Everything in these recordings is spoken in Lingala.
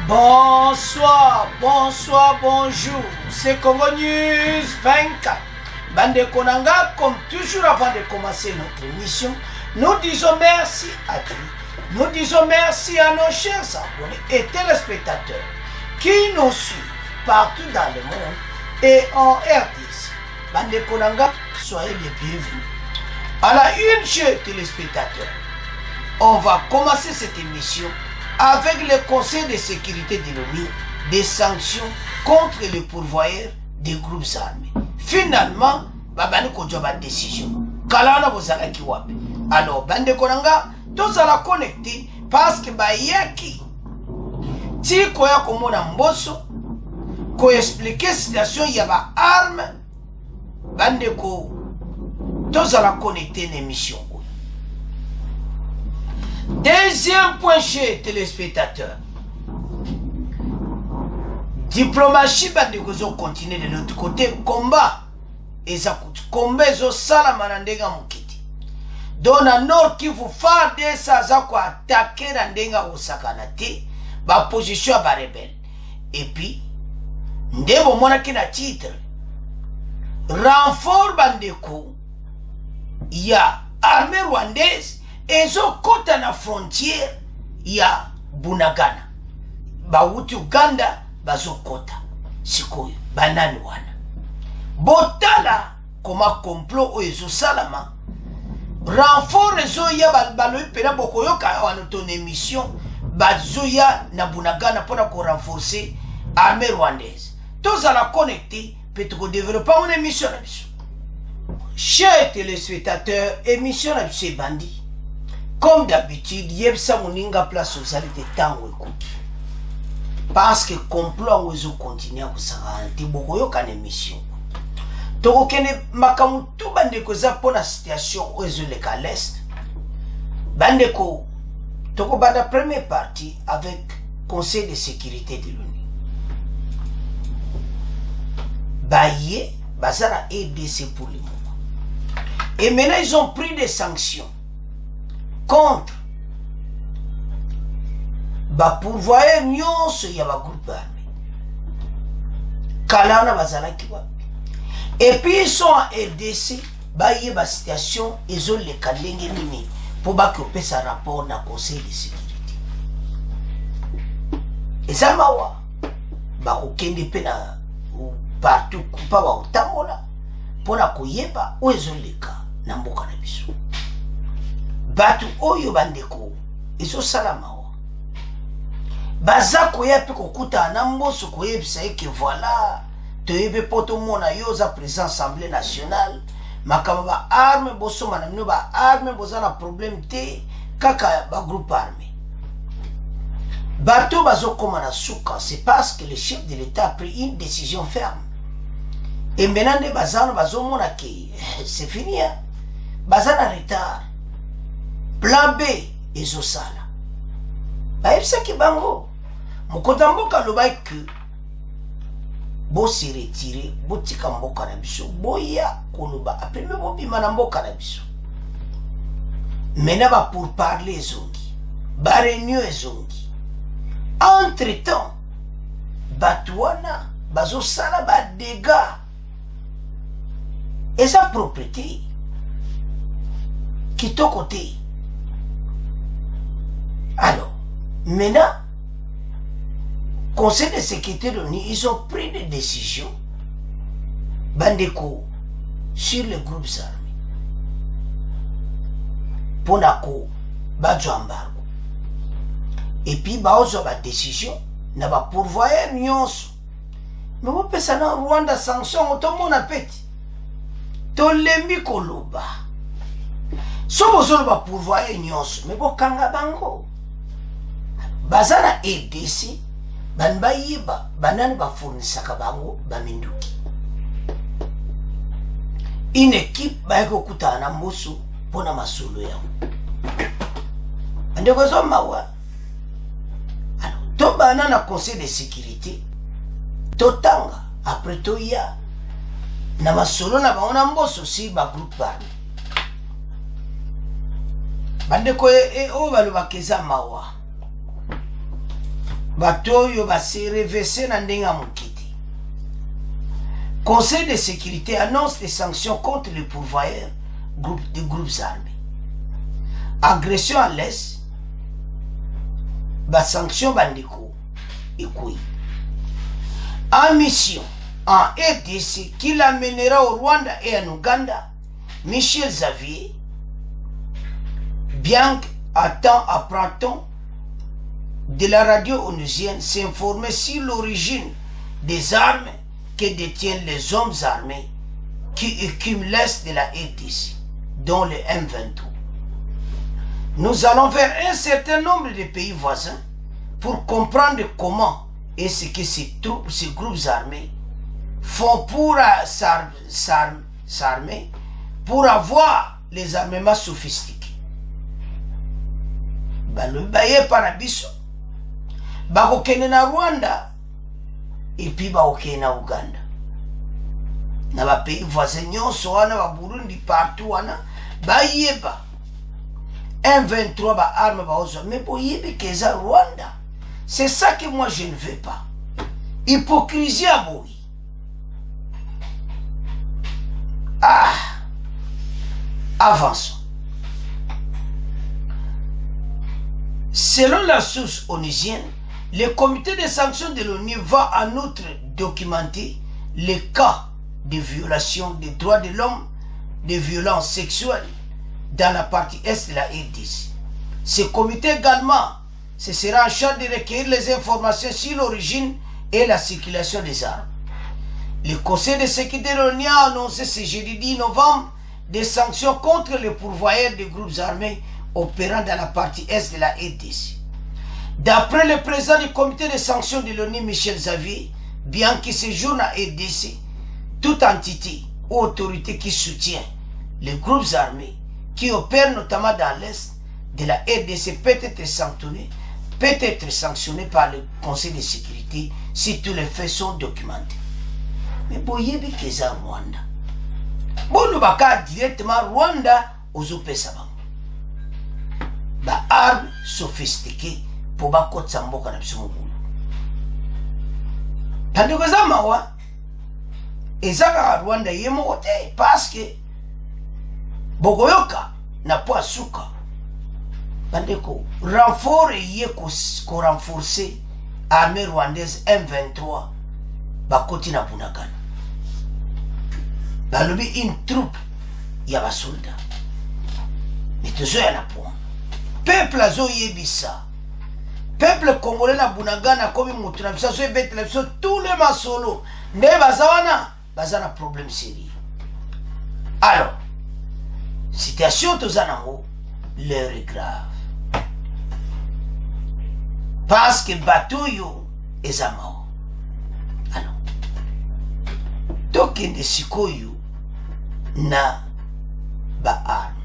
Bonsoir, bonsoir, bonjour. C'est Congo News 24. Bande Konanga, comme toujours avant de commencer notre émission, nous disons merci à Dieu. Nous disons merci à nos chers abonnés et téléspectateurs qui nous suivent partout dans le monde et en RDC. Bande Konanga, soyez les bienvenus. À la une, chers téléspectateurs, on va commencer cette émission avec le Conseil de sécurité de l'ONU des sanctions contre les pourvoyeurs des groupes armés. Finalement, babani kojoba décision. Kalana bozala kiwape. Alors, bande konanga, tous à la connecter parce que bayaki ti koya komona mboso ko expliquer situation ya ba arme bande ko tous à la connecter l'émission. Deuxième point chez téléspectateurs. Diplomatie bande kozo continuer de l'autre côté combat et ça coûte combat zo sala manandenga mukiti. Dona nord qui vous fait des ça ko attaquer ndenga osakana te ba position ba rebelle. Et puis ndebo mona kina titre renfort bandeko ya armée rwandaise ezo kota na frontière ya Bunagana. Bauti Uganda bazo kota. Sikoyo banani wana. Botala koma complot o ezo salama. Renfort ezo ya balo pena bokoyoka wana ton émission bazo ya na Bunagana pour ko renforcer armée rwandaise. Tous à la connecter peut ko développer une émission là. Chers téléspectateurs, émission là c'est bandit. Comme d'habitude, yebsa moninga place aux alliés de temps écoute. Parce que complot ozo continue à s'arrêter bokoyo kan émission. Toko kene makamu tout bande ko za pona situation ozo le l'est. Bande ko toko banda première partie avec Conseil de sécurité de l'ONU. Baye bazara EDC pour le moment. Et maintenant ils ont pris des sanctions contre ba pourvoyeur nyonso ya ba groupe armé kalana bazala kiwa. Et puis ils sont en RDC baye ba situation ezo le kalenge nini pour ba ko pesa rapport na Conseil de sécurité. Et ça mawa ba ko kende pena partout kupa ba otamola pona koyeba ozo leka na mboka na biso. Batu oyo bandeko ezo salama wa baza koyepe kokuta na mboso koyebisa eke voilà toyebe poto mona yoza président assemblée nationale makama ba arme boso manamino ba arme boza na problème te kaka ba groupe armé bato bazo koma na suka. C'est parce que le chef de l'État a pris une décision ferme et maintenant de bazana bazo mona ke c'est fini hein? Bazana retard. Plan B ezo sala. Ba epsa ki bango. Mokota mboka loba que bo se retirer, bo tika mboka na biso, boya koloba après me bo bima na mboka na biso. Mena ba pour parler ezongi. Ba réunion ezongi. Entre-temps, batwana bazo sala ba dégâts. Et sa propriété qui to côté. Alors, maintenant, Conseil de sécurité de l'ONU, ils ont pris des décisions, bandeko, sur les groupes armés. Ponako, badjo embargo. Et puis, baozo ba décision, na ba pourvoyer nyonso. Mais vous pensez na Rwanda sanction, otomo na peti. Tolembi koloba. Sobozo ba pourvoyer nyonso, mais bo kanga bango. Bazana EDC banba yiba banani ba fournissaka bango ba minduki. Une équipe ba yako kutana mboso pona masolo yao. Ndeko zo mawa. Alors to banana conseil de sécurité totanga après to ya na masolo na baona mboso si ba groupe ba. Bandeko o balo bakeza mawa. Batoyo va se reverser dans Ndenga Mukiti. Conseil de sécurité annonce des sanctions contre les pourvoyeurs des groupes armés. Agression à l'Est, sanction bandiko, écoute. En mission en RDC qui l'amènera au Rwanda et en Ouganda, Michel Xavier, bien apprend-on de la radio onusienne, s'informer sur l'origine des armes que détiennent les hommes armés qui écument l'Est de la RDC, dont le M23. Nous allons vers un certain nombre de pays voisins pour comprendre comment et ce que ces groupes armés font pour s'armer, pour avoir les armements sophistiqués. Le baye panabiso, bakokene na Rwanda, et puis bakokene na Uganda. Na ba pays voisins nyonso wana ba Burundi partout wana, bayeba. M23 ba arme ba ozo, mais boyebi keza Rwanda. C'est ça que moi je ne veux pas. Hypocrisie à boui. Ah, avançons. Selon la source onusienne, le comité de sanctions de l'ONU va en outre documenter les cas de violation des droits de l'homme, de violences sexuelles dans la partie est de la RDC. Ce comité également se sera en charge de recueillir les informations sur l'origine et la circulation des armes. Le Conseil de sécurité de l'ONU a annoncé ce jeudi 10 novembre des sanctions contre les pourvoyeurs des groupes armés opérant dans la partie est de la RDC. D'après le président du comité de sanctions de l'ONU, Michel Xavier, bien qu'il séjourne à RDC, toute entité ou autorité qui soutient les groupes armés qui opèrent notamment dans l'est de la RDC peut être sanctionné par le Conseil de sécurité si tous les faits sont documentés. Mais boyebi keza Rwanda. Bon, baka directement Rwanda aux Opésabango. Ba armes sophistiquées pour bakot samboka na biso mobulu. Tandis que ça mawa ezaka Rwanda yemo ote parce que bogoyoka na po asuka. Bandeko renfort yé ko renforcer armée rwandaise M23 bakoti na Bunagana. Balobi une troupe ya ba soldat. Mais toujours ya na point. Peuple azo yebisa. Peuple congolais na Bunagana comme mutu na biso so bête na biso tous les masolo. Ne bazana problème sérieux. Alors, situation tozanango l'heure est grave. Parce que bateau yo ezamao. Alors, tokende sikoyo na ba arme.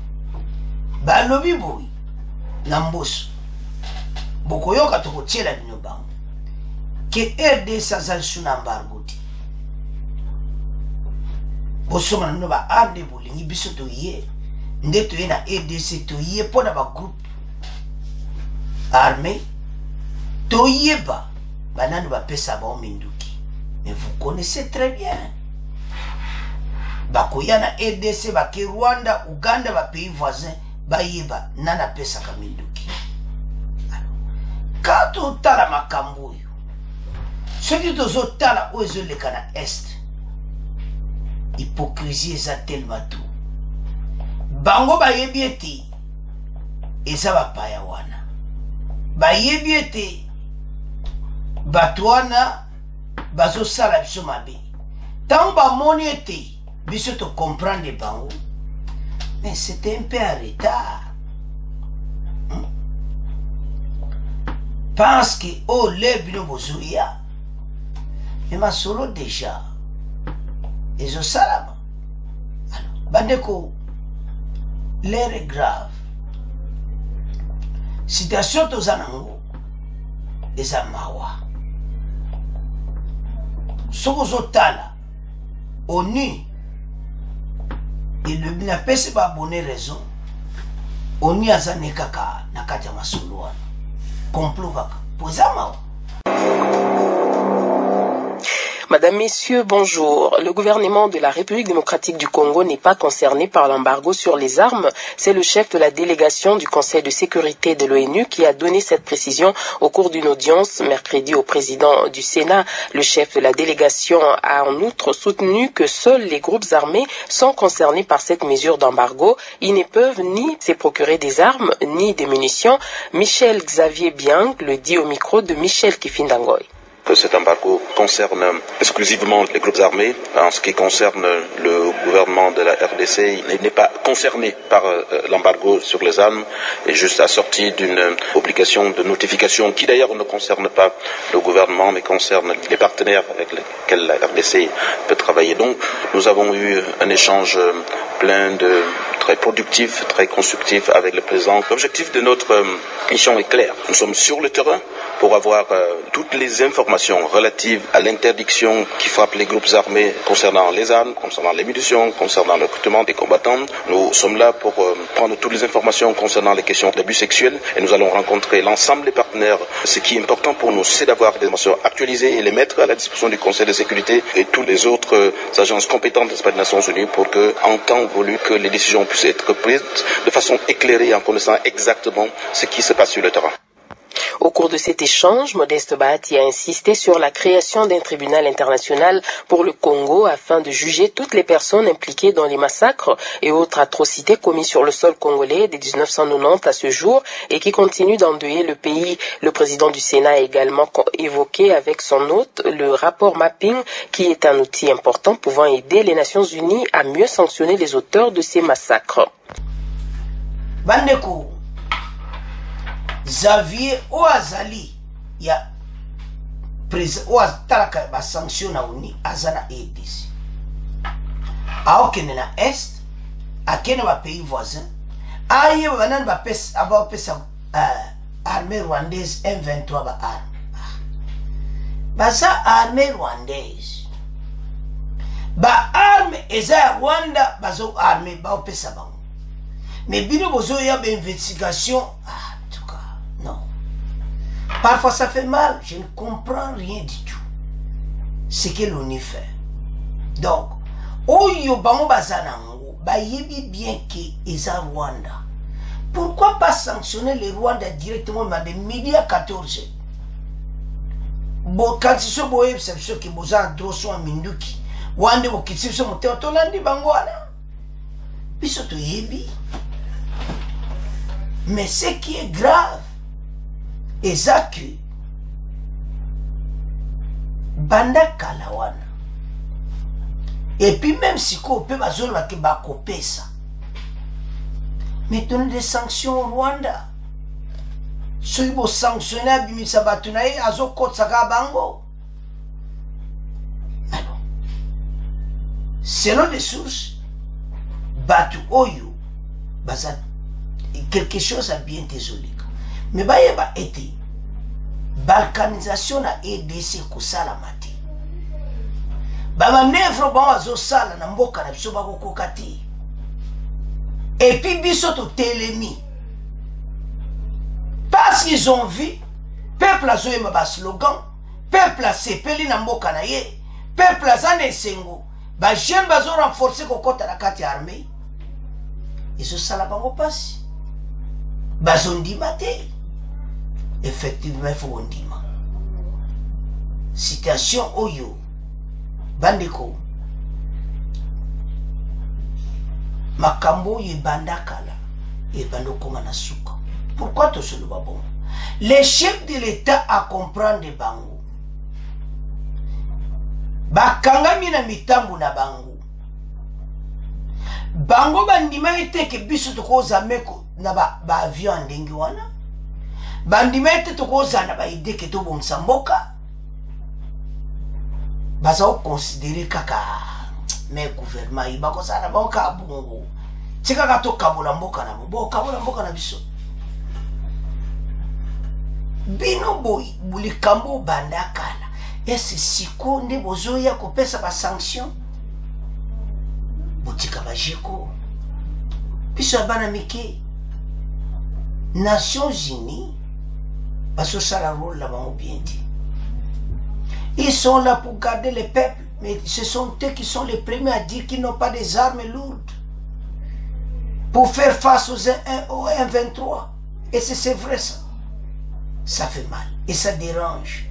Ba lobi boy na mboso. Bokoyoka tokotiela bino bango. Ke RDC azali suna embargo ti. Bosoma na ba arme bolingi biso to ye. Nde to ye na RDC to ye pona ba groupe armé. To ye ba banani ba pesa ba minduki. Mais vous connaissez très bien. Bakoya na RDC ba ke Rwanda, Uganda ba pays voisins ba yeba nana pesa ka minduki. Quand on tala makambo yo, ceux qui tozo tala ou ezo leka na est, hypocrisie eza tellement tout. Bango ba yebi ete eza ba paya wana. Ba yebi ete bato wana bazo sala biso mabe. Tant ba moni ete biso to comprendre bango, mais c'était un peu en retard. Parce que oh le bino bozuya mais ma solo déjà ezo salama. Alors bandeko l'air est grave, situation tozanango eza mawa soko zotala ONU et le bina pese ba bonne raison ONU azane kaka na kati ya masolo wana complot kaka pozama Madame, Messieurs, bonjour. Le gouvernement de la République démocratique du Congo n'est pas concerné par l'embargo sur les armes. C'est le chef de la délégation du Conseil de sécurité de l'ONU qui a donné cette précision au cours d'une audience mercredi au président du Sénat. Le chef de la délégation a en outre soutenu que seuls les groupes armés sont concernés par cette mesure d'embargo. Ils ne peuvent ni se procurer des armes ni des munitions. Michel Xavier Biang le dit au micro de Michel Kifindangoy. Que cet embargo concerne exclusivement les groupes armés. En ce qui concerne le gouvernement de la RDC, il n'est pas concerné par l'embargo sur les armes et juste assorti d'une obligation de notification qui d'ailleurs ne concerne pas le gouvernement mais concerne les partenaires avec lesquels la RDC peut travailler. Donc nous avons eu un échange plein de très productif, très constructif avec le président. L'objectif de notre mission est clair. Nous sommes sur le terrain pour avoir toutes les informations relatives à l'interdiction qui frappe les groupes armés concernant les armes, concernant les munitions, concernant le recrutement des combattants. Nous sommes là pour prendre toutes les informations concernant les questions d'abus sexuels et nous allons rencontrer l'ensemble des partenaires. Ce qui est important pour nous, c'est d'avoir des informations actualisées et les mettre à la disposition du Conseil de sécurité et toutes les autres agences compétentes des Nations Unies pour que, en temps voulu, que les décisions puissent être prises de façon éclairée en connaissant exactement ce qui se passe sur le terrain. Au cours de cet échange, Modeste Bahati a insisté sur la création d'un tribunal international pour le Congo afin de juger toutes les personnes impliquées dans les massacres et autres atrocités commis sur le sol congolais de 1990 à ce jour et qui continuent d'endeuiller le pays. Le président du Sénat a également évoqué avec son hôte le rapport mapping qui est un outil important pouvant aider les Nations Unies à mieux sanctionner les auteurs de ces massacres. Bandeko Xavier Oazali ya talaka ba sanction na uni azana ADC aokene na est akene ba pays voisin aye banan ba pesa aba pesa armée rwandaise M23 ba arme basa armée rwandaise ba arme eza Rwanda bazo armée ba pesa ba mais bino bozo ya ba investigation. Non. Parfois ça fait mal, je ne comprends rien du tout. Ce que l'on fait. Donc, Oyo Bango Bazanango, Bayebi bien que Eza Rwanda. Pourquoi pas sanctionner les Rwandais directement dans des midi à 14? Bon, quand ils sont boyés, c'est ceux qui vous ont drossé en Minduki. Wande vous qui sont montés au Tolandi Bangoana. Puis surtout Yebi. Mais ce qui est grave, exact, banda kalawana et puis même si on peut bazolwa ke bakopesa mais donner des sanctions au Rwanda so ibo sanctionner bimisa batu na ye azokotsaka bango. Alors selon les sources batu oyo baza quelque chose a bien désolé. Mais bayeba été balkanisation na EDC kusala mati ba manevre ba wazo sala na mboka na biso bakokoka te et puis biso to telemi parce qu'ils ont vu peuple a zoyema ba slogan peuple a sepeli na mboka na ye peuple a zana esengo ba jeune bazo renforcer kokota na kati armée iso sala bango pasi bazo ndima te. Effectivement, il faut dire. Citation Oyo Bandeko Makambo ye bandakala et bandoko manasuka. Pourquoi tout ce bon? Les chefs de l'État à comprendre bango. Bakangami na mitambu na bango. Bango bandima ete ke biso tokoza meko na ba avion ndenge wana. Bandimete tokozana ba ide ke to bomsa mboka baza considérer kaka mais gouvernement iba ko sana boka bungu tika ka to kabula mboka na mboka kabula mboka na biso bino boy bulikambo bandakala ese sikonde bozoya ko pesa ba sanction botika ba jeko biso bana mike Nations Unies parce que ça la rôle là-bas bien dit Ils sont là pour garder le peuple, mais ce sont eux qui sont les premiers à dire qu'ils n'ont pas des armes lourdes pour faire face au M23. Et c'est vrai ça. Ça fait mal et ça dérange.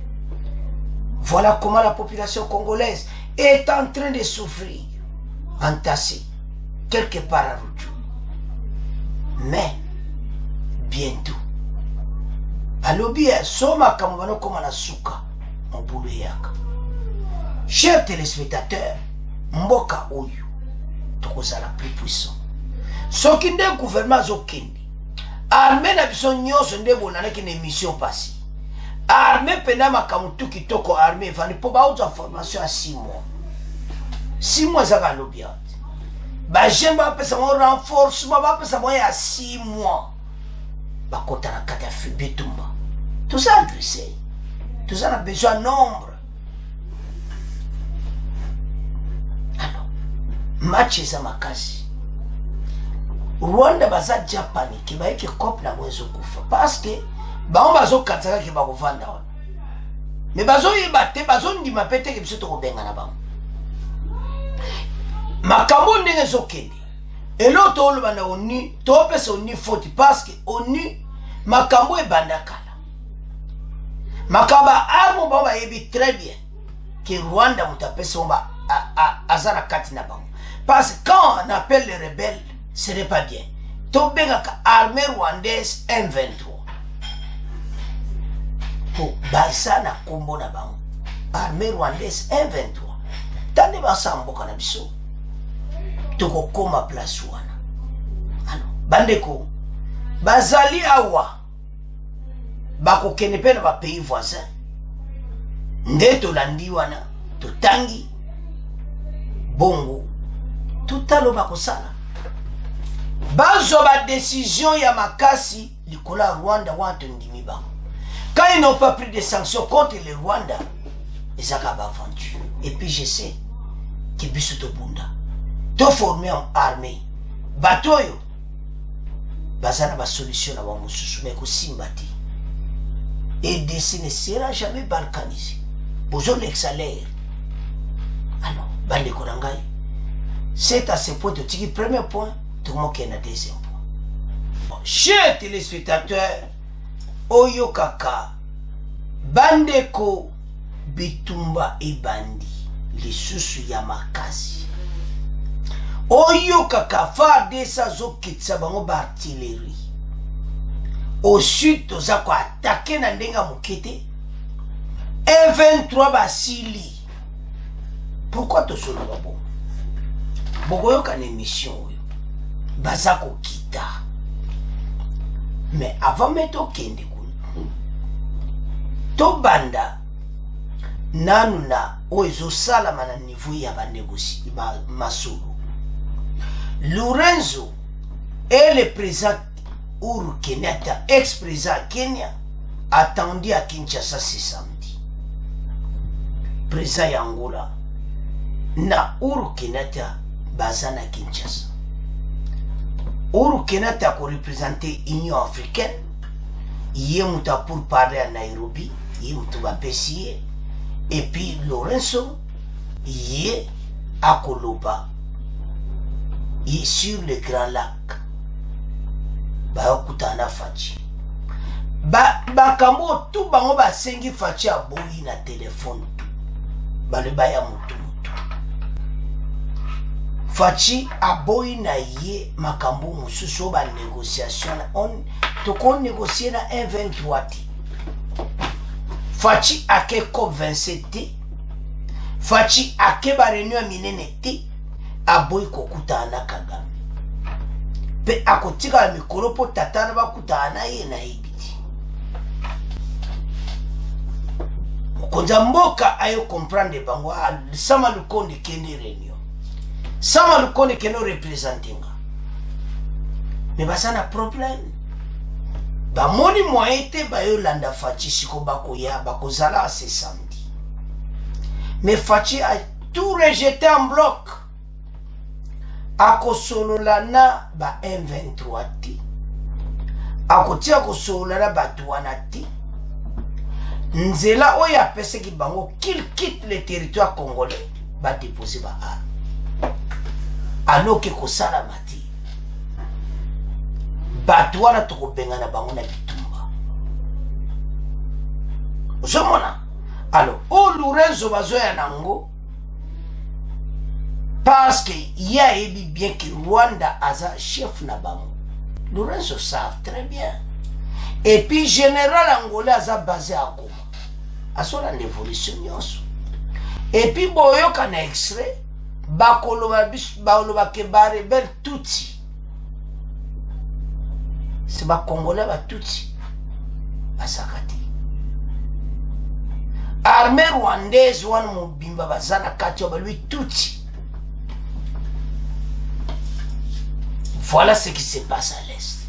Voilà comment la population congolaise est en train de souffrir, entassée, quelque part à Rutshuru. Mais, bientôt, alobi soma kamubano koma na suka mobulu yaka. Chers téléspectateurs, mboka oyo tokozala plus puissant. Soki nde gouvernement zokende, armée na biso nyonso nde bonanaki na émission passée. Armée pena makamutu kitoko armée vani po baoza formation à 6 mois. 6 mois zaka alobi ate. Ba jemba pesa mo renforcement ba pesa mo ya 6 mois. Ba kota na kata fi bitumba. Tout ça adressé. Tout ça a besoin de nombre. Alors, match za makasi. Rwanda baza Japani ki ba yeke cop na mwezo kufa parce que ba bazo kataka ki ba kovanda wana. Mais bazo yeba te bazo ndima pete ke biso to kobenga na bango. Makambo ndenge zokende. Elo to oloba na oni to pesa oni faute parce que oni makambo e bandakala. Makamba armo ba yebi très bien que Rwanda mutapesa omba azara kati na bango. Parce que quand on appelle les rebelles, ce n'est pas bien. Tobenga ka armée rwandaise M23. Pour basana kombo na bango. Armée rwandaise M23. Tande basamboka na biso. Toko koma place wana. Ano, bandeko bazali awa bako kene pe na ba pays voisin. Ndeto landi wana totangi bongo tutalo bako sala. Bazo ba décision ya makasi likola Rwanda wante ndimi bango. Quand ils n'ont pas pris de sanctions contre le Rwanda, ils ont aventure. Et puis je sais que biso to bunda. To former en armée. Batoyo. Bazana ba solution na wa mususu meko simbati. Et DC ne sera jamais balkanisé. Bozo l'exalaire. Alors, bande korangai. C'est à ce point de tiki premier point, tout le monde qui est un deuxième point. Bon, chers téléspectateurs, Oyo Kaka, Bandeko, Bitumba et Bandi, les sous Yamakasi. Oyo Kaka, Farde Sazo Kitsabango Bartillerie. Au sud, toza ko attaquer na ndenga mukete. M23 basili. Pourquoi to solo babo? Bogoyo kan émission oyo. Bazako kita. Mais avant meto kende kuna. To banda nanu na ozo sala mana niveau ya ba négocie ba masolo. Lorenzo est le président Uhuru Kenyatta, ex-président Kenya, attendu à Kinshasa ce samedi. Président Angola, na Uhuru Kenyatta, bazana Kinshasa. Uhuru Kenyatta a représenté l'Union africaine, il est pour parler à Nairobi, il est à Pessie, et puis Lorenzo, il est à Koloba, il est sur le Grand Lac. Baokutana Fachi. Bakambo tout bango basengi Fachi aboyi na téléphone tout. Bale baya mutu. Fachi aboyi na ye makambo mususu ba négociation on to kon négocier na M23 ti. Fachi ake COP27. Fachi ake ba réunion minene ti aboyi kokutana Kagame. Pe akotika mikolo po tatana bakutana ye na ibiti. Mokonza mboka ayo comprendre bango sama lukonde kende réunion. Sama lukonde kende représentinga. Mais basana problème. Ba moni moite ba yo landa Fachi siko bako ya bako zala ce samedi. Mais Fachi a tout rejeté en bloc. Ako sololana ba M23 ti. Ako tia ko sololana ba tuana ti. nzela oyo apesaki bango qu'il quitte le territoire congolais ba déposer ba arme alors que kosala mati bato wana tokobengana bango na bitumba ozomona. Alors o Lorenzo bazoya nango parce que ya ebi bien que Rwanda aza chef na bango. Lorenzo savent très bien. Et puis général angolais aza basé à Goma. Asola l'évolution nyonso. Et puis boyoka na extrait bakoloba ke ba rebelle Tutsi. C'est ba congolais ba Tutsi. Basakati. Armée rwandaise wana mobimba bazana kati ba lui Tutsi. Voilà ce qui se passe à l'Est.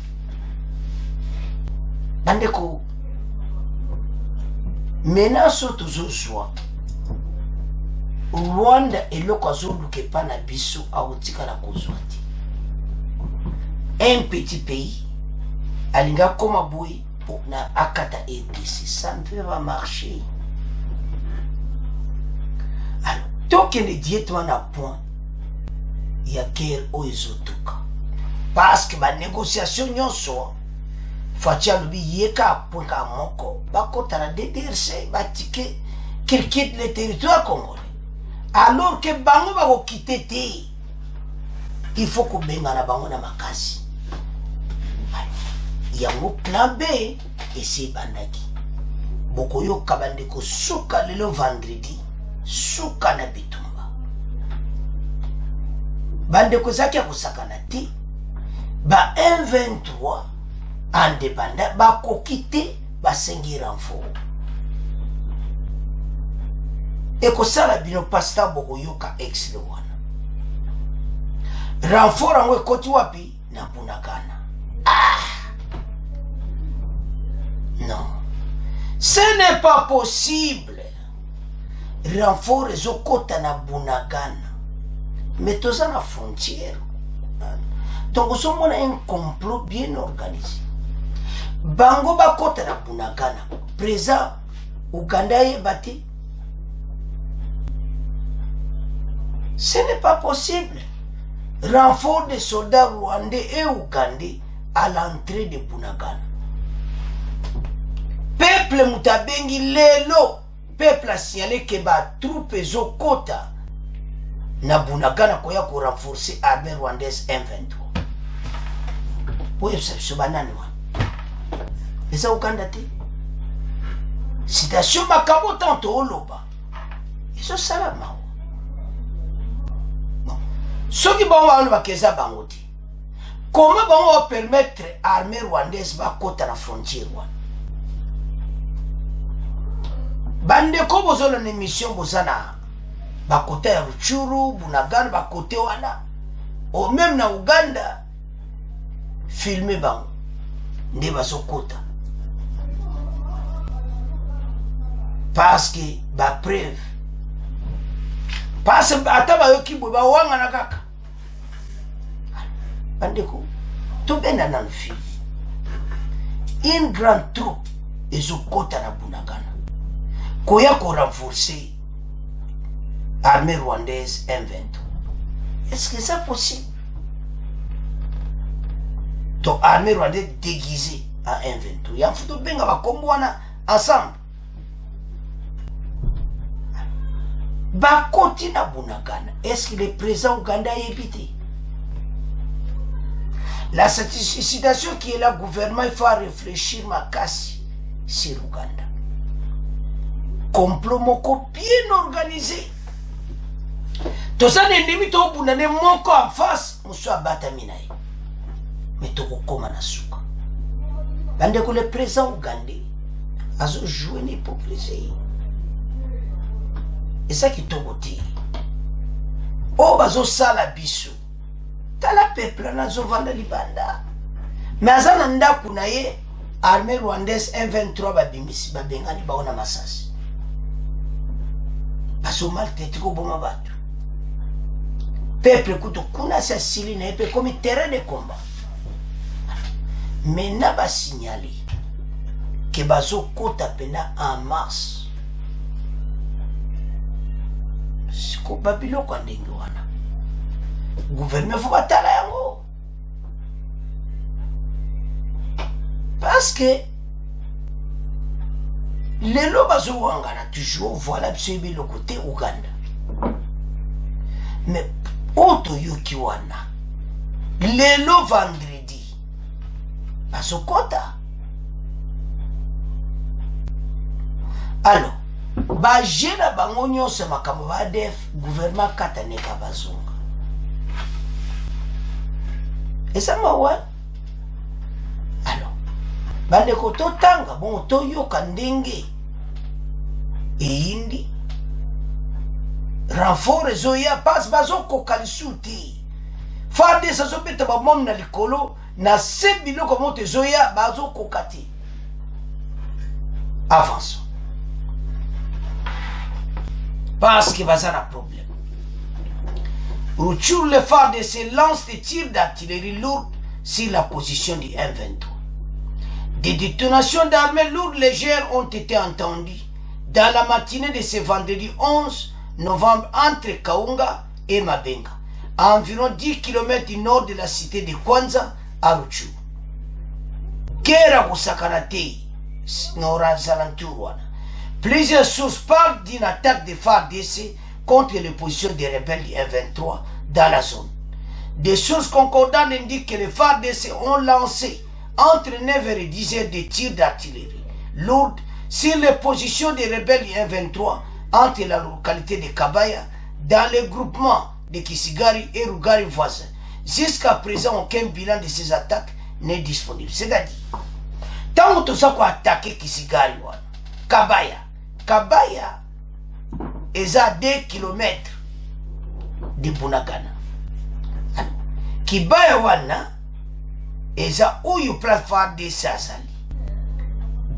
Bandeko, menace toujours soit Rwanda et l'occasion de pas na biso a otika la kozwati. Un petit pays, alinga koma boy pour na akata RDC, ça ne peut pas marcher. Alors, tant que les diètes à point, il y a guerre aux ezotoka. Parce que la négociation nyonso Fatia lobi yeka point ka moko bakota na DDRC batike qu'il quitte le territoire congolais alors que bango bako quitter te il faut ko benga na bango na makasi yango plan B et c'est bandaki boko yo kabande ko suka lelo vendredi suka na bitumba bande ko zaki ko sakana ti ba M23 indépendant ba kokite ba sengi renfort et ko sala bino pasta boko yoka ex le wana renfort angwe koti wapi na Bunagana. Non, ce n'est pas possible. Renfort ezokota na Bunagana mais toza na frontière. Donc, nous avons un complot bien organisé. Bango bakota na Bunagana. Présent, Ouganda est battu. Ce n'est pas possible. Renfort de soldats rwandais et ougandais à l'entrée de Bunagana. Peuple mutabengi lelo. Peuple a signalé que ba troupes zokota na Bunagana koya ko renforcer armée rwandaise M23. Oui, c'est banane. Et ça, Ouganda te. Citation makabo tanto oloba. Et ça, salama. Bon. Ce qui va oloba keza bangoti. Comment on va permettre l'armée rwandaise va côté la frontière wana? Bande ko bozolo na mission bozana ba côté ya Ruchuru, Bunagana ba côté wana. Ou même na Ouganda filmer bango nde bazokota parce que ba preuve parce que ata bayoki boy ba wanga na kaka bandeko to bena na film une grande troupe ezokota na Bunagana koya ko renforcer armée rwandaise M23. Est-ce que c'est possible? Donc, l'armée rwandaise déguisée à M23. Il y a un photo benga va comboana ensemble. Bakoti na Bunagana. Est-ce que le président Ouganda est évité? La situation qui est là, le gouvernement, il faut réfléchir ma casse sur Ouganda. Complot moko bien organisé. Tout ça, les limites au bout d'un moko en face, on soit bataminaï. Mais tout comme un asuka. Bande que le président ougandais a joué l'hypocrisie. Et ça qui tombe au tir. Oh, bazo sala biso. Tala peuple na zo vanda libanda. Mais azana ndaku na ye armée rwandaise M23 babimisi babengani baona masasi. Baso maltraité ko boma batu. Peuple kuto kuna sasili na epe comme terrain de combat. Maintenant, va signaler que bazo kota pena en masse. Siko babilo kwa ndenge wana. Gouvernement faut batala yango. Parce que les lots bazo wangana toujours voilà biso le côté Ouganda. Mais auto yoki wana. Les lots vendredi bazo kota. Alors, ba jena bango nyonso makambo ba def gouvernement kataneka bazonga. Et ça m'a ouais. Alors, bande ko totanga bon to yoka ndenge e indi renfort ezoya passe bazo ko kalisuti. Fade sa zo beta ba mom na likolo na sebilo ko monte zoya bazo ko kati. Avance. Parce que ça a un problème. Rutshuru, le FARDC lance des tirs d'artillerie lourde sur la position du M23. Des détonations d'armées lourdes légères ont été entendues dans la matinée de ce vendredi 11 novembre entre Kaunga et Mabenga, à environ 10 km du nord de la cité de Kwanza à Rutshuru. Kera Kusakanate, Nora Zalanturwana. Plusieurs sources parlent d'une attaque de FARDC contre les positions des rebelles du M23 dans la zone. Des sources concordantes indiquent que les FARDC ont lancé entre 9h et 10h des tirs d'artillerie lourde sur les positions des rebelles du M23 entre la localité de Kabaya dans le groupement de Kisigari et Rugari voisins. Jusqu'à présent, aucun bilan de ces attaques n'est disponible. C'est-à-dire, tant que ça a attaqué Kisigari, Kabaya, Kabaya est à 2 km de Bunagana. Kibaya wana est à où you plateforme de Sazali.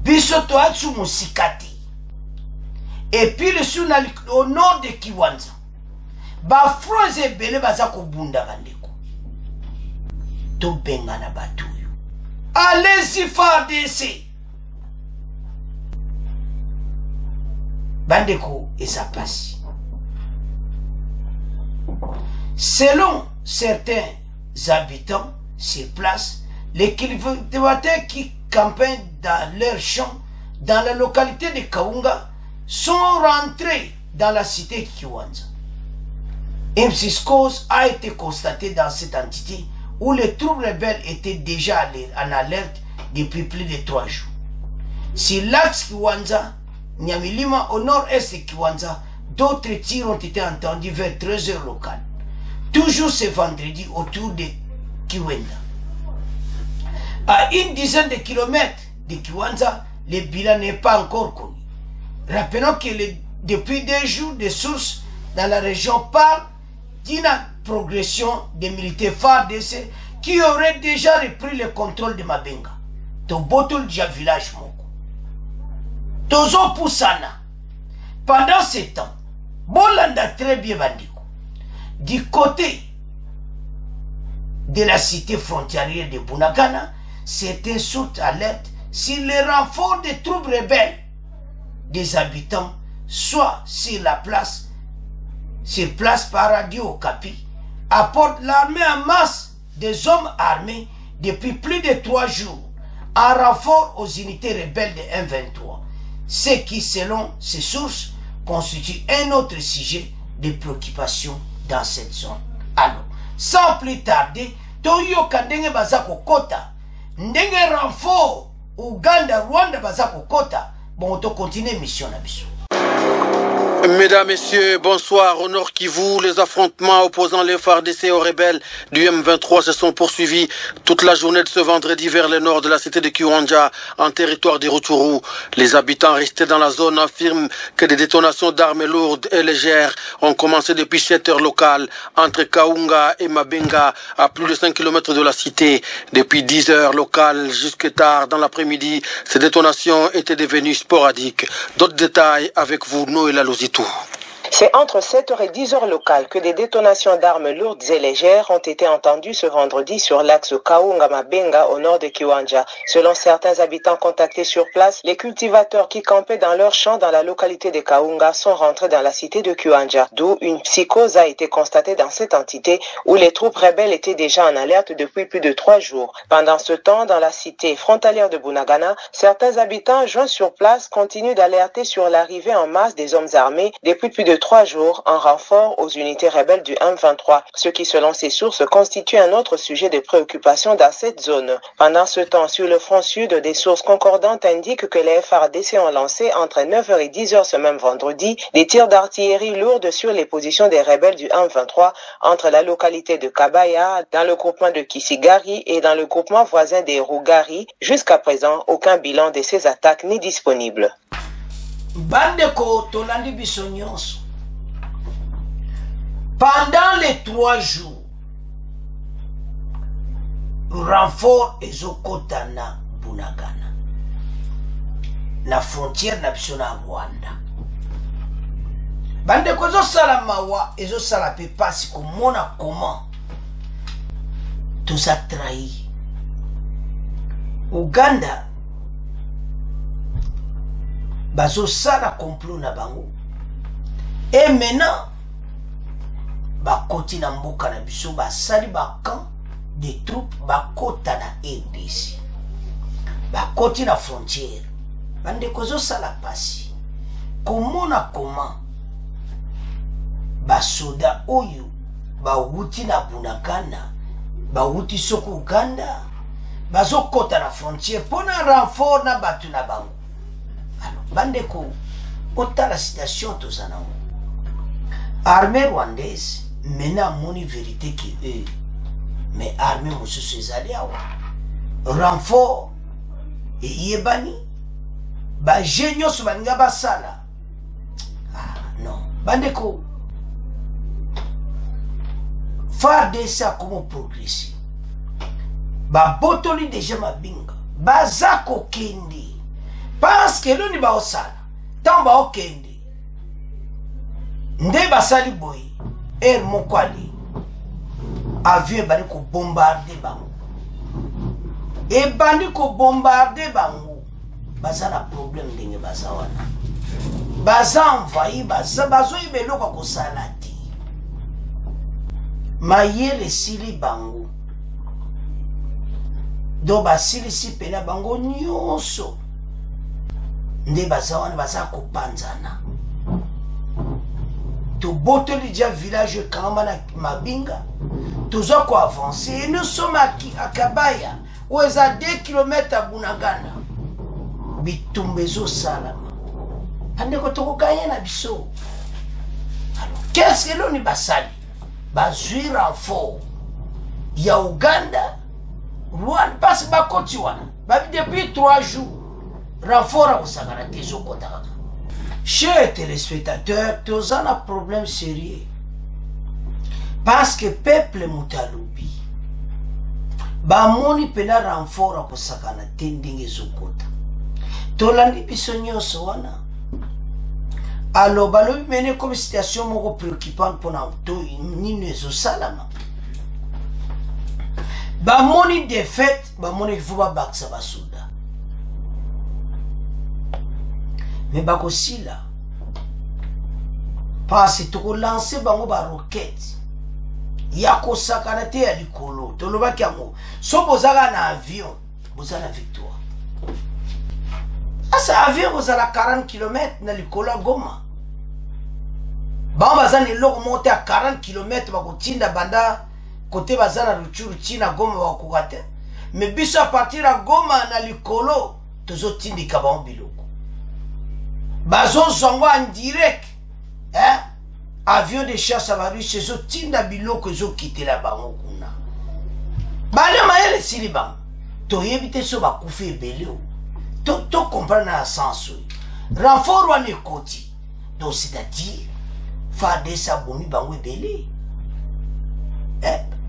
Bisoto Atsu Musikati. Et puis le sud au nord de Kiwanza. Ba France bele bazako bunda bandeko. To bengana batuyo. Allez-y FARDC. Bandeko et ça passe. Selon certains habitants sur place, les cultivateurs qui campaient dans leurs champs dans la localité de Kaunga sont rentrés dans la cité de Kiwanza. Une psychose a été constatée dans cette entité où les troupes rebelles étaient déjà en alerte depuis plus de 3 jours. Sur l'axe Kiwanza, Nyamilima au nord-est de Kiwanza, d'autres tirs ont été entendus vers 13h locales. Toujours ce vendredi autour de Kiwenda. À une dizaine de kilomètres de Kiwanza, le bilan n'est pas encore connu. Rappelons que depuis 2 jours, des sources dans la région parlent d'une progression des militaires FARDC qui auraient déjà repris le contrôle de Mabenga. Tobotul Dia village Moko. Tozo Poussana. Pendant ce temps, Bolanda très bien bandiko. Du côté de la cité frontalière de Bunagana, c'était sous alerte sur les renforts des troupes rebelles des habitants, soit sur place par radio au Capi, apporte l'armée en masse des hommes armés depuis plus de 3 jours, en renfort aux unités rebelles de M23, ce qui, selon ces sources, constitue un autre sujet de préoccupation dans cette zone. Alors, sans plus tarder, Toyo Kandenge Bazako Kota, Ndenge renfort Ouganda, Rwanda Bazako Kota, bon, on continue mission Nabiso. Mesdames, Messieurs, bonsoir. Au Nord Kivu, les affrontements opposant les FARDC aux rebelles du M23 se sont poursuivis toute la journée de ce vendredi vers le nord de la cité de Kiwanja, en territoire de Rutshuru. Les habitants restés dans la zone affirment que des détonations d'armes lourdes et légères ont commencé depuis 7 heures locales entre Kaunga et Mabenga, à plus de 5 km de la cité. Depuis 10 heures locales jusque tard dans l'après-midi, ces détonations étaient devenues sporadiques. D'autres détails avec vous, Noël Alozito. C'est entre 7h et 10h locales que des détonations d'armes lourdes et légères ont été entendues ce vendredi sur l'axe Kaunga-Mabenga au nord de Kiwanja. Selon certains habitants contactés sur place, les cultivateurs qui campaient dans leurs champs dans la localité de Kaunga sont rentrés dans la cité de Kiwanja, d'où une psychose a été constatée dans cette entité où les troupes rebelles étaient déjà en alerte depuis plus de 3 jours. Pendant ce temps, dans la cité frontalière de Bunagana, certains habitants joints sur place continuent d'alerter sur l'arrivée en masse des hommes armés depuis plus de 3 jours en renfort aux unités rebelles du M23, ce qui selon ces sources constitue un autre sujet de préoccupation dans cette zone. Pendant ce temps, sur le front sud, des sources concordantes indiquent que les FARDC ont lancé entre 9h et 10h ce même vendredi des tirs d'artillerie lourde sur les positions des rebelles du M23 entre la localité de Kabaya, dans le groupement de Kisigari et dans le groupement voisin des Rougari. Jusqu'à présent, aucun bilan de ces attaques n'est disponible. Bandeko tolandi biso nyonso. Pendant les 3 jours, renfort ezokota na Bunagana, na frontière na biso na Rwanda. Bandeko ezosala mawa, ezosala pe pasi komona comment toza trahi. Uganda bazosala complot na bango. Et maintenant bakoti na mboka na biso basali bakan des troupes bakota na RDC. Bakoti na frontière. Bandeko ezosala pasi komona comment basoda oyo bawuti na Bunagana, bawuti soko Uganda, bazokota na frontière pona renfort na batu na bango. Alors, bandeko, ota la situation tozana. Armée rwandaise, mena moni vérité qui eux, mais armée mosusu ezali awa. Renfort, et yebani, ba genyo su baninga basala. Ah, non. Bandeko, FARDC a comment progresser. Ba botoli déjà mabinga. Bazako kendi. Parce que l'on ba osala. Tant ba okende. Nde basali boy. Mokwali. Avion bani ko bombarder bango. Et bani ko bombarder bango. Bazala problème ndenge bazawana. Baza envahi bazo ibelo kwa kosalati. Mayele sili bango. Do basili si pena bango nyonso. Nde bazawana baza kopanzana. To botoli dia village kamba na Mabinga. Tozo ko avancer. Et nous sommes à Kabaya. Où est à 2 km à Bunagana. Bitumbezo salama. Ande ko toko kaya na biso. Alors, qu'est-ce que l'on y basali? Bazui renfort. Ya Uganda. Rwanda. Parce que bakoti wana. Depuis 3 jours. Renfort à Osagara. Tezo kotakaka. Chers téléspectateurs, tous on a un problème sérieux. Parce que peuple Moutaloubi, bamoni pena renfort à Osagara. Tendinge zokota. Tolandi bisonyo soana. Alors, balobi mene comme situation moko préoccupante pour nous nino ezo salama. Bamoni défaite, bamoni faut ba baksa basuda. Mais bako sila. Parce que tu lancer bango ba roquette. Yako sakana te ya likolo. Toloba kiango. So bozaka na avion, bozala victoire. Asa avion bozala 40 km na likolo Goma. Ba bazana loko monter à 40 km bako tinda banda côté bazana Ruchuru China Goma bako kate. Mais biso à partir de Goma na likolo tozo tindika ba biloko. Bazo zongo en direct. Hein? Avion de chasse à Varuche, zo tinda biloko zo quitter la bango kuna. Bale mayele siliban. To yebite so ba kufi ebele. To comprendre na sens. Renfort wana ekoti. Donc c'est-à-dire FARDC sa bomi bango ebele.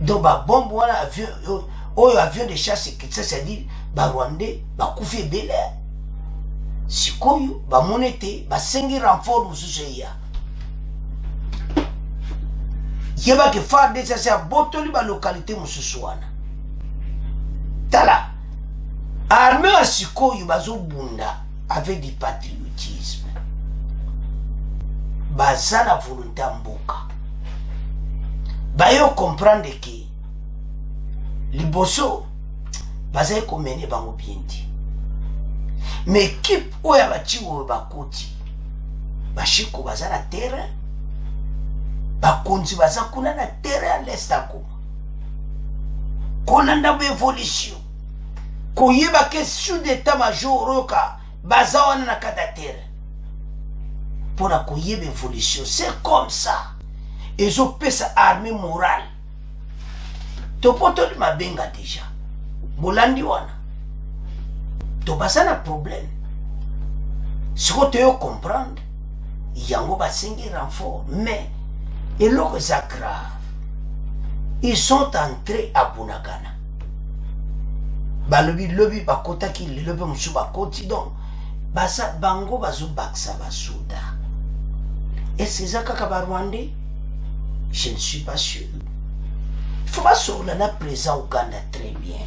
Donc ba bombe wana avion avion de chasse c'est-à-dire ba Rwandais ba kufi ebele. Sikoyo ba monete ba sengi renfort mususu ya. yeba ke FARDC c'est abotoli ba localité mususu wana tala armée ya sikoyo bazobunda avec du patriotisme baza na volonté ya mboka bayo comprendre ke liboso baza komene bango bien ti mais équipe oyo bachiwo bakoti bashiko baza na terrain bakonzi baza kuna na terrain à l'est à Goma kona ndabo évolution koyeba ke sous d'état-major roka baza wana na kata terrain pona koyeba évolution c'est comme ça ezopesa armée morale topotoli mabenga déjà bolandi wana tobasa na problème siko toyo comprendre yango basengi renfort mais eloko eza grave ils sont entrés à Bunagana balobi lobi bakotaki lelobi mosusu bakoti donc basa bango bazobakisa basoda est-ce eza kaka barwandais je ne suis pas sûr. Il faut pas sortir là présent au Uganda très bien.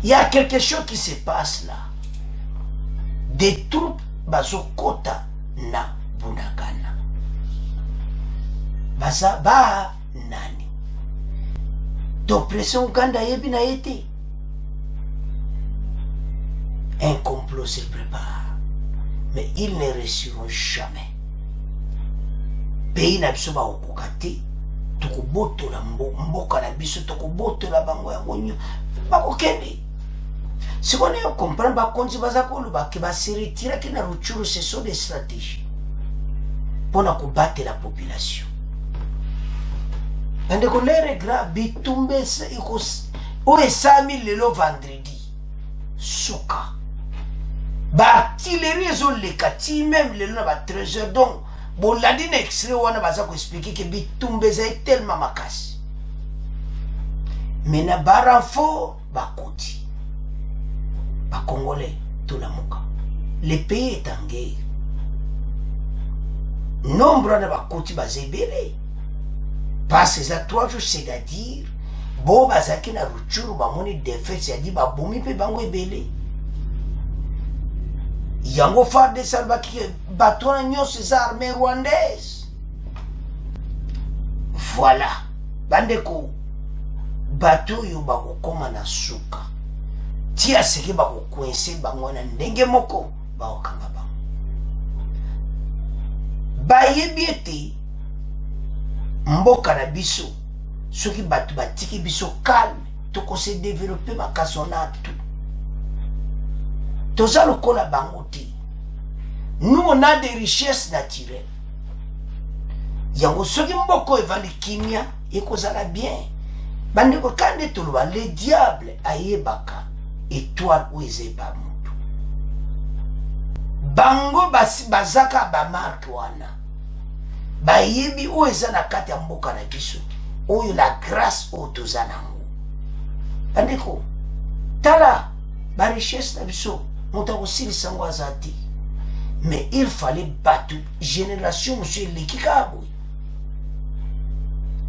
Il y a quelque chose qui se passe là. Des troupes bazokota na Bunagana. Baza ba nani. D'oppression Uganda yebi na été. Un complot se prépare. Mais ils ne réussiront jamais. Pays na biso ba okokate tokobotola mboka na biso tokobotola bango ya ngonyo bakokende sikone yo comprendre bakonzi baza koloba ke se retire ke na Rutshuru ce sont des stratégies pour combattre la population ande ko lere gra bitumbe se ikos o esami lelo vendredi suka ba artillerie zo le kati même lelo na ba 13h donc bon, la dîne extrait, on a besoin d'expliquer que Bitumbe est tellement makasi. Mais na baranfo, bakoti. Ba Congolais, tout la moka. Le pays est en guerre. Nombre de bakoti bazebele. Parce que ça 3 jours, c'est-à-dire, bon, bazaki na Rutshuru, ba moni défaite, c'est-à-dire, ba bomi pe bango ebele. Yango FARDC salbaki bateau na ces armées rwandaises. Voilà. Bandeko bateau yo bako koma na suka. Tia seki bako kwense bango na ndenge moko bako kanga bango. Bayebi ete mboka na biso soki batu batiki biso calme toko se développer makasona tout. Toza lokola bangoti. Nous on a des richesses naturelles. Yango soki mboko evali kimia ekozala bien. Bandeko kande toloba le diable ayebaka étoile ou ezeba mutu. Bango bazaka ba marque wana. Bayebi o eza na kati ya mboka na biso. Oyo la grâce o toza nango. Bandeko tala ba richesse na biso. Mais il fallait battre génération monsieur Lekikabou.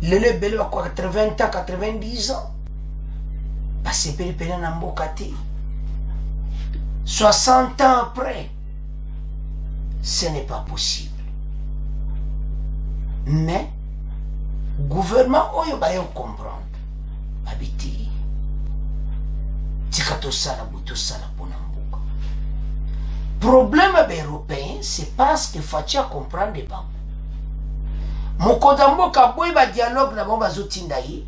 Le bel à 80 ans, 90 ans. Parce que péripérie n'a pas 60 ans après, ce n'est pas possible. Mais, gouvernement, oyo ba yo comprendre. Habiti. Tikato sala buto sala pona. Problème européen, c'est parce que Fatia comprend des banques. Mokodambo kaboy ba dialogue na bomba zotindaye.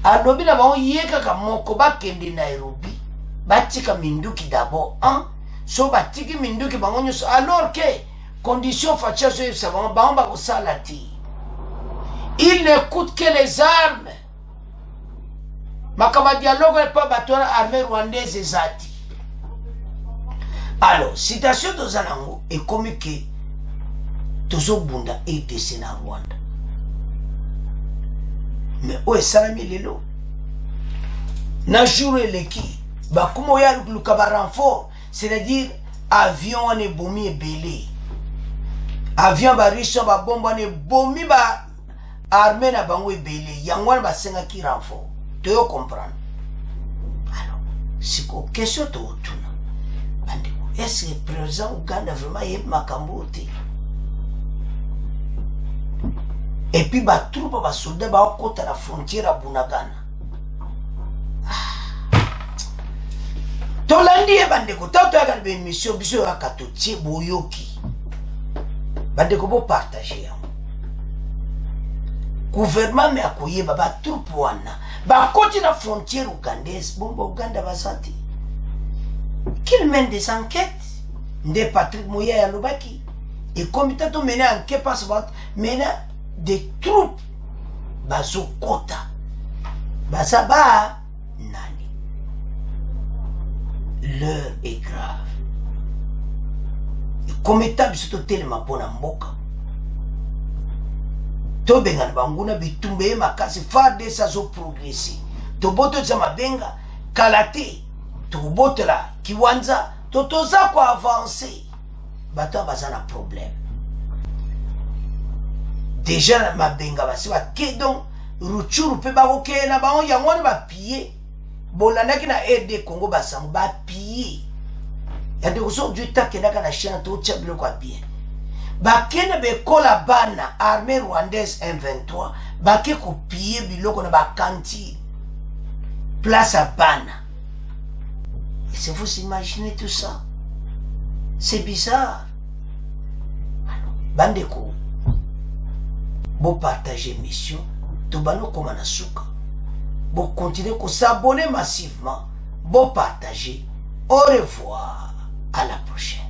Adobi na ba yeka ka mokoba kende Nairobi. Batika minduki d'abord so batiki minduki bango nyoso alors que condition Fatia so yesa ba ko salati. Il n'écoute que les armes. Makama dialogue n'est pas bateau armée rwandaise ezati. Alors, citation de Zanango est comme que Tozo Bunda est décédé à Rwanda. Mais où est Salami Lelo? Najure Leki, Bakumo ya Lukaba renfort, c'est-à-dire avion ne bomi et belé. Avion ba riche ba bomba ne bomi ba armée na bango ebele yango wana basengaki renfort toyo comprendre. Alors siko question tootuna bandeko, est-ce que président Uganda vraiment yebi makambo te? Et puis batroupe basoldat baokota na frontière ya Bunagana. Tolandi ye bandeko totoyaka na bémission biso yaka totie boyoki bandeko bo partager yango. Gouvernement me akoyeba batroupe wana bakoti na frontière ougandaise bomba Uganda bazati. Qu'il mène des enquêtes nde Patrick Moya alobaki et comité to mena enquête passe mena des troupes bazokota bazaba nani. L'heure est grave. Et comme état biso tellement pona mboka to benga na banguna bitumbe makasi farde sa zo progresser to boto za mabenga kalate to boto la kiwanza to toza ko avancer bato bazana problème. Déjà mabenga basi ba kedon ruchuru pe ba ko na ba on yango na ba piller bolandaki na RD Congo basango ba piller yande aujourd'hui takendaka na chien to tchablo kwa bien bakene bekola bana armée rwandaise M23 bake ko piller biloko na ba cantine place à bana. Et si vous imaginez tout ça, c'est bizarre. Alors bandeko bo partager mission to bano koma na suka bo continuer ko s'abonner massivement bo partager. Au revoir, à la prochaine.